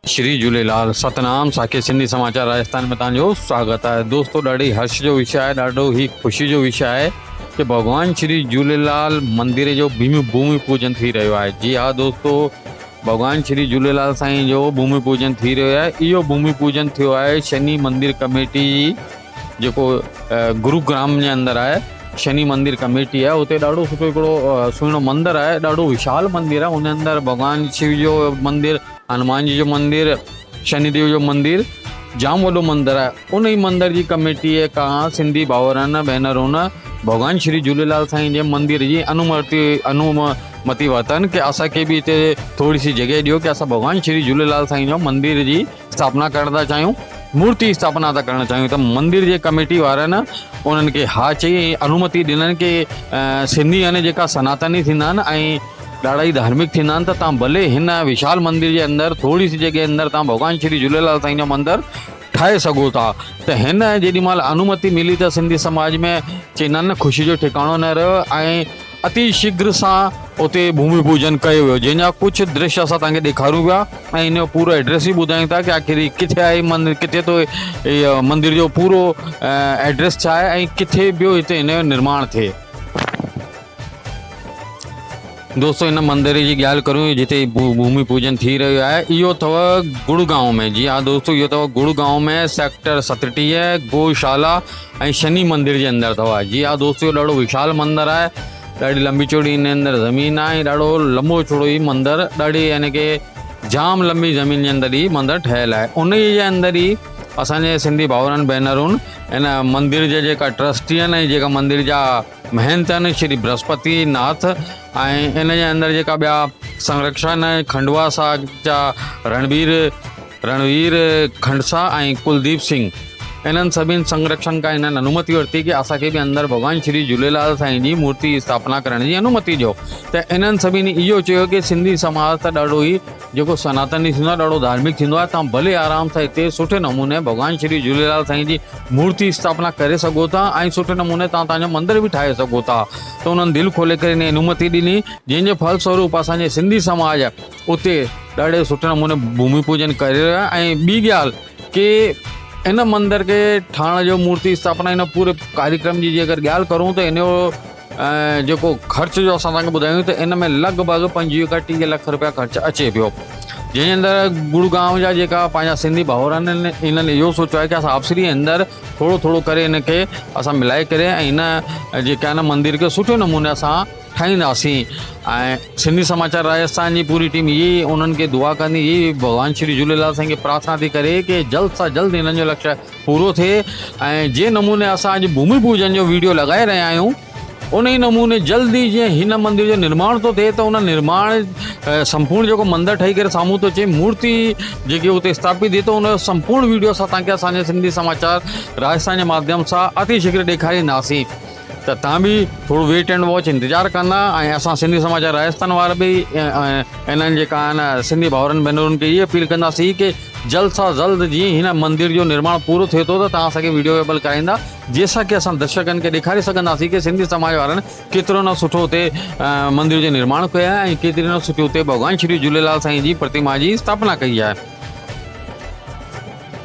श्री झूलेलाल सतनाम साखे सिंधी समाचार राजस्थान में तव्हांजो स्वागत है। दोस्तों ॾाढी हर्ष जो विषय है, ॾाढो ही ख़ुशी जो विषय है कि भगवान श्री झूलेलाल मंदिर जो भूमि पूजन थी रहियो आहे। जी हाँ दोस्तों, भगवान श्री झूलेलाल साईं जो भूमि पूजन थी रहियो आहे। इहो भूमि पूजन थियो आहे शनि मंदिर कमेटी जेको गुरुग्राम जे अंदरि आहे। शनि मंदिर कमेटी है, उते ॾाढो सुठो हिकिड़ो सुहिणो मंदिर है, ॾाढो विशाल मंदिर है। उन अंदरि भगवान शिव जो मंदिर, हनुमान जी जो मंदिर, शनिदेव जो मंदिर, जाम वॾो मंदिर है। उन ही मंदिर की कमेटी खां सिंधी भाउरनि भेनरुनि भगवान श्री झूलेलाल साईं जे मंदिर जी अनुमति वरितनि कि असांखे बि हिते थोड़ी सी जगह ॾियो कि असां भगवान श्री झूलेलाल साईं जो मंदिर जी स्थापना करण था चाहियूं, मूर्ति स्थापना था करणु चाहियूं। त मंदिर जे कमेटी वारनि उन्हनि खे हा चई, अनुमति ॾिननि कि सिंधी यानी जेका सनातनी थींदा आहिनि ऐं ॾाढा ही धार्मिक थींदा आहिनि, त तव्हां भले हिन विशाल मंदिर जे अंदरि थोड़ी सी जगह अंदरि तव्हां भगवान श्री झूलेलाल साईं जो मंदिर ठाहे सघो था। त हिन जेॾीमहिल अनुमति मिली त सिंधी समाज में चवंदा आहिनि न, ख़ुशी जो ठिकाणो न रहियो ऐं अति शीघ्र सां उते भूमि पूजन कयो वियो, जंहिंजा कुझु दृश्य असां तव्हांखे ॾेखारूं पिया ऐं इन जो पूरो एड्रेस बि ॿुधायूं था कि आख़िर किथे आहे मंदिर, किथे तो मंदिर जो पूरो एड्रेस छा आहे ऐं किथे ॿियो हिते हिन जो निर्माण थिए। दोस्तों इन मंदिर की ॻाल्हि करूँ जिते भूमि पूजन थी रहियो आहे, इहो अथव गुड़गांव में। जी हाँ दोस्तों, इहो अथव गुड़गांव में सेक्टर 37 गौशाला ऐं शनि मंदिर जे अंदरि अथव। जी हाँ दोस्तों, ॾाढो विशाल मंदिर आहे, ॾाढी लंबी चौड़ी इन अंदरि ज़मीन आहे, ॾाढो लंबो चौड़ो ही मंदिर, ॾाढी यानी कि जाम लंबी ज़मीन जे अंदरि ही मंदिर ठहियलु आहे। उन जे अंदरि ही असांजे सिंधी भाउरनि भेनरुनि इन मंदिर जे जेका ट्रस्टी आहिनि ऐं जेका मंदिर जा महंत आहिनि श्री बृहस्पति नाथ ऐं इन जे अंदरि जेका ॿिया संरक्षण खंडवा साहिब जा रणवीर खंडसा ऐं कुलदीप सिंह, इन्हनि सभिनि संरक्षण खां इन्हनि अनुमति वरिती कि असांखे बि अंदरि भगवान श्री झूलेलाल साईं जी मूर्ति स्थापना करण जी अनुमति ॾियो। त इन्हनि सभिनी इहो चयो कि सिंधी समाज त ॾाढो ही जेको सनातनी थींदो आहे, ॾाढो धार्मिक थींदो आहे, तव्हां भले आराम सां हिते सुठे नमूने भगवान श्री झूलेलाल साईं जी मूर्ति स्थापना करे सघो था ऐं सुठे नमूने तव्हां तव्हांजो मंदिर बि ठाहे सघो था। त उन्हनि दिलि खोले करे इन अनुमति ॾिनी, जंहिंजे फलस्वरूप असांजे सिंधी समाज उते ॾाढे सुठे नमूने भूमि पूजन करे रहियो आहे। ऐं ॿी ॻाल्हि कि इन मंदिर के ठाहिण जो, मूर्ति स्थापना, इन पूरे कार्यक्रम जी अगरि ॻाल्हि करूं त इन जो जेको ख़र्च जो असां तव्हांखे ॿुधायूं त इन में लॻभॻि 25 खां 30 लख रुपया ख़र्च अचे पियो, जंहिंजे अंदरि गुड़गांव जा जेका पंहिंजा सिंधी भाउरनि आहिनि इन्हनि इहो सोचियो आहे कि असां आपसरी जे अंदरि थोरो थोरो करे इन खे असां मिलाए करे ऐं इन जेका आहिनि मंदिर खे सुठे नमूने असां ठाहींदासीं। ऐं सिंधी समाचार राजस्थान जी पूरी टीम इहे उन्हनि खे दुआ कंदी, इहे भगवान श्री झूलेलाल साईं खे प्रार्थना थी करे कि जल्द सां जल्द इन्हनि जो लक्ष्य पूरो थिए ऐं जे नमूने असां अॼु भूमि पूजन जो वीडियो लॻाए रहिया आहियूं, उन ई नमूने जल्दी जीअं हिन मंदिर जो निर्माण तो थिए त उन निर्माण संपूर्ण जेको मंदिर ठही करे साम्हूं थो अचे, मूर्ति जेकी उते स्थापित थिए, त उन संपूर्ण वीडियो असां तव्हांखे असांजे सिंधी समाचार राजस्थान जे माध्यम सां अति शीघ्र ॾेखारींदासीं। त तव्हां बि थोरो वेट एंड वॉच इंतज़ारु कंदा ऐं असां सिंधी समाचार राजस्थान वारा बि इन्हनि जेका आहिनि सिंधी भाउरनि भेनरुनि खे इहे अपील कंदासीं कि जल्द सां जल्द जीअं हिन मंदिर जो निर्माण पूरो थिए थो त तव्हां असांखे वीडियोएबल कराईंदा, जंहिंसां कि असां दर्शकनि खे ॾेखारे सघंदासीं कि सिंधी समाज वारनि केतिरो न सुठो हुते मंदिर जो निर्माण कयो आहे ऐं केतिरी न सुठी हुते भगवान श्री झूलेलाल साईं जी प्रतिमा जी स्थापना कई आहे।